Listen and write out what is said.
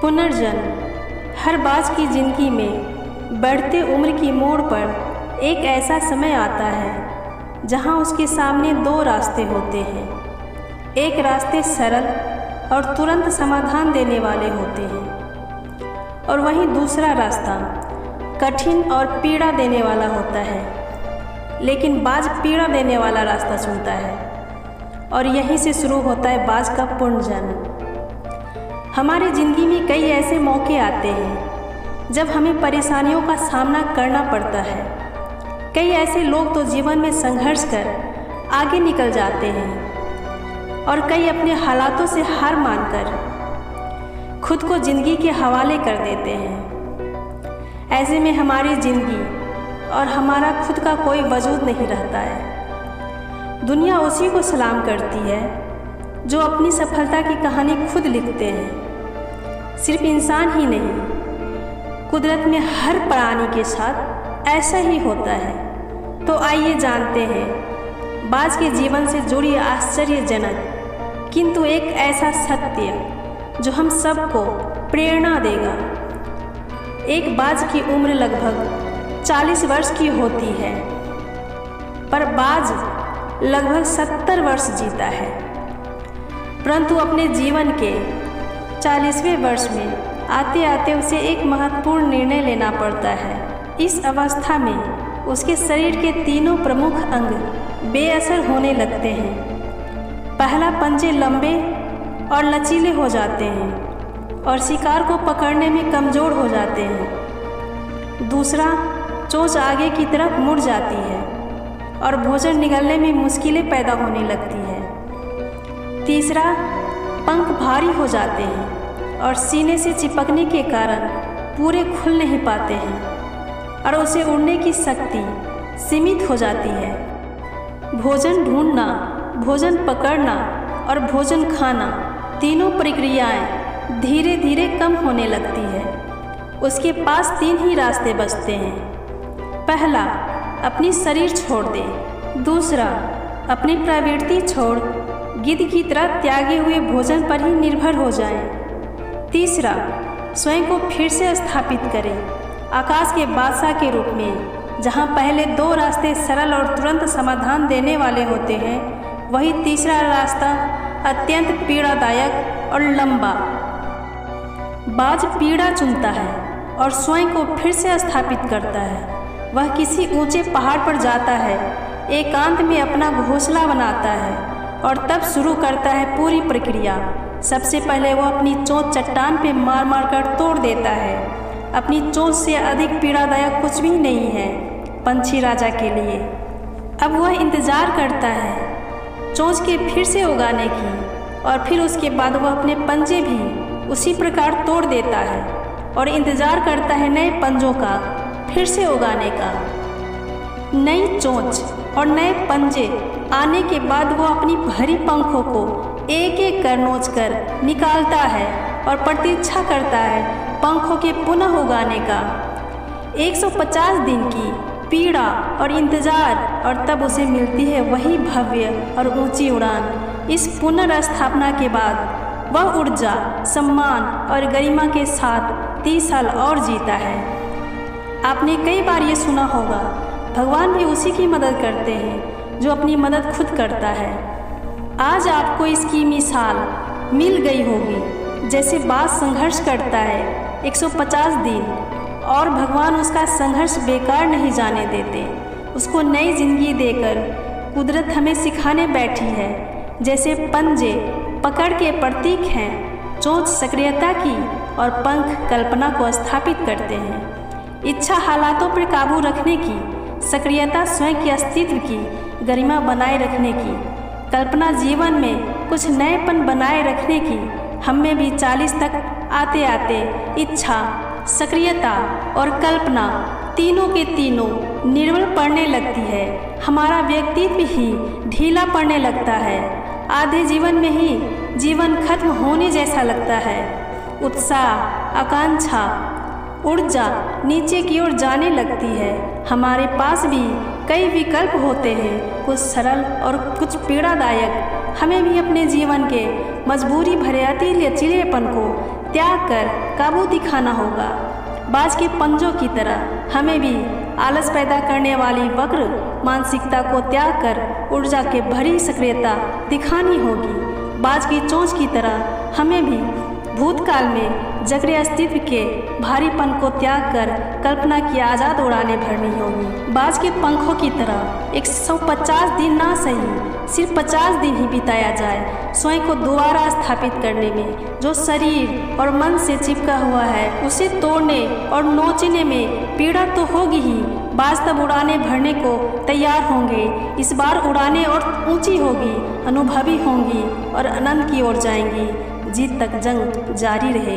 पुनर्जन्म हर बाज की ज़िंदगी में बढ़ते उम्र की मोड़ पर एक ऐसा समय आता है जहां उसके सामने दो रास्ते होते हैं। एक रास्ते सरल और तुरंत समाधान देने वाले होते हैं और वहीं दूसरा रास्ता कठिन और पीड़ा देने वाला होता है। लेकिन बाज पीड़ा देने वाला रास्ता चुनता है और यहीं से शुरू होता है बाज का पुनर्जन्म। हमारी ज़िंदगी में कई ऐसे मौके आते हैं जब हमें परेशानियों का सामना करना पड़ता है। कई ऐसे लोग तो जीवन में संघर्ष कर आगे निकल जाते हैं और कई अपने हालातों से हार मानकर खुद को ज़िंदगी के हवाले कर देते हैं। ऐसे में हमारी ज़िंदगी और हमारा खुद का कोई वजूद नहीं रहता है। दुनिया उसी को सलाम करती है जो अपनी सफलता की कहानी खुद लिखते हैं। सिर्फ इंसान ही नहीं, कुदरत में हर प्राणी के साथ ऐसा ही होता है। तो आइए जानते हैं बाज के जीवन से जुड़ी आश्चर्यजनक किंतु एक ऐसा सत्य जो हम सबको प्रेरणा देगा। एक बाज की उम्र लगभग 40 वर्ष की होती है, पर बाज लगभग 70 वर्ष जीता है। परंतु अपने जीवन के 40वें वर्ष में आते आते उसे एक महत्वपूर्ण निर्णय लेना पड़ता है। इस अवस्था में उसके शरीर के तीनों प्रमुख अंग बेअसर होने लगते हैं। पहला, पंजे लंबे और लचीले हो जाते हैं और शिकार को पकड़ने में कमज़ोर हो जाते हैं। दूसरा, चोंच आगे की तरफ मुड़ जाती है और भोजन निगलने में मुश्किलें पैदा होने लगती है। तीसरा, पंख भारी हो जाते हैं और सीने से चिपकने के कारण पूरे खुल नहीं पाते हैं और उसे उड़ने की शक्ति सीमित हो जाती है। भोजन ढूंढना, भोजन पकड़ना और भोजन खाना, तीनों प्रक्रियाएं धीरे धीरे कम होने लगती है। उसके पास 3 ही रास्ते बचते हैं। पहला, अपनी शरीर छोड़ दे। दूसरा, अपनी प्रवृत्ति छोड़ गिद्ध की तरह त्यागे हुए भोजन पर ही निर्भर हो जाए। तीसरा, स्वयं को फिर से स्थापित करें आकाश के बादशाह के रूप में। जहां पहले 2 रास्ते सरल और तुरंत समाधान देने वाले होते हैं, वही तीसरा रास्ता अत्यंत पीड़ादायक और लंबा। बाज पीड़ा चुनता है और स्वयं को फिर से स्थापित करता है। वह किसी ऊंचे पहाड़ पर जाता है, एकांत में अपना घोंसला बनाता है और तब शुरू करता है पूरी प्रक्रिया। सबसे पहले वो अपनी चोंच चट्टान पे मार मार कर तोड़ देता है। अपनी चोंच से अधिक पीड़ादायक कुछ भी नहीं है पंछी राजा के लिए। अब वह इंतज़ार करता है चोंच के फिर से उगाने की और फिर उसके बाद वह अपने पंजे भी उसी प्रकार तोड़ देता है और इंतज़ार करता है नए पंजों का फिर से उगाने का। नई चोंच और नए पंजे आने के बाद वो अपनी भरी पंखों को एक एक कर नोच कर निकालता है और प्रतीक्षा करता है पंखों के पुनः उगाने का। 150 दिन की पीड़ा और इंतज़ार और तब उसे मिलती है वही भव्य और ऊंची उड़ान। इस पुनर्स्थापना के बाद वह ऊर्जा, सम्मान और गरिमा के साथ 30 साल और जीता है। आपने कई बार ये सुना होगा, भगवान भी उसी की मदद करते हैं जो अपनी मदद खुद करता है। आज आपको इसकी मिसाल मिल गई होगी। जैसे बाज संघर्ष करता है 150 दिन और भगवान उसका संघर्ष बेकार नहीं जाने देते। उसको नई जिंदगी देकर कुदरत हमें सिखाने बैठी है। जैसे पंजे पकड़ के प्रतीक हैं, चोंच सक्रियता की और पंख कल्पना को स्थापित करते हैं। इच्छा हालातों पर काबू रखने की, सक्रियता स्वयं के अस्तित्व की गरिमा बनाए रखने की, कल्पना जीवन में कुछ नएपन बनाए रखने की। हमें भी 40 तक आते आते इच्छा, सक्रियता और कल्पना तीनों के तीनों निर्बल पड़ने लगती है। हमारा व्यक्तित्व ही ढीला पड़ने लगता है। आधे जीवन में ही जीवन खत्म होने जैसा लगता है। उत्साह, आकांक्षा, ऊर्जा नीचे की ओर जाने लगती है। हमारे पास भी कई विकल्प होते हैं, कुछ सरल और कुछ पीड़ादायक। हमें भी अपने जीवन के मजबूरी भरे अति लचीलेपन को त्याग कर काबू दिखाना होगा। बाज के पंजों की तरह हमें भी आलस पैदा करने वाली वक्र मानसिकता को त्याग कर ऊर्जा के भरी सक्रियता दिखानी होगी। बाज की चोंच की तरह हमें भी भूतकाल में जगरे अस्तित्व के भारीपन को त्याग कर कल्पना की आज़ाद उड़ानें भरनी होगी। बाज के पंखों की तरह 150 दिन ना सही, सिर्फ 50 दिन ही बिताया जाए स्वयं को दोबारा स्थापित करने में। जो शरीर और मन से चिपका हुआ है उसे तोड़ने और नोचने में पीड़ा तो होगी ही, बाज तब उड़ानें भरने को तैयार होंगे। इस बार उड़ानें और ऊंची होगी, अनुभवी होंगी और आनंद की ओर जाएंगी। जीत तक जंग जारी रहे।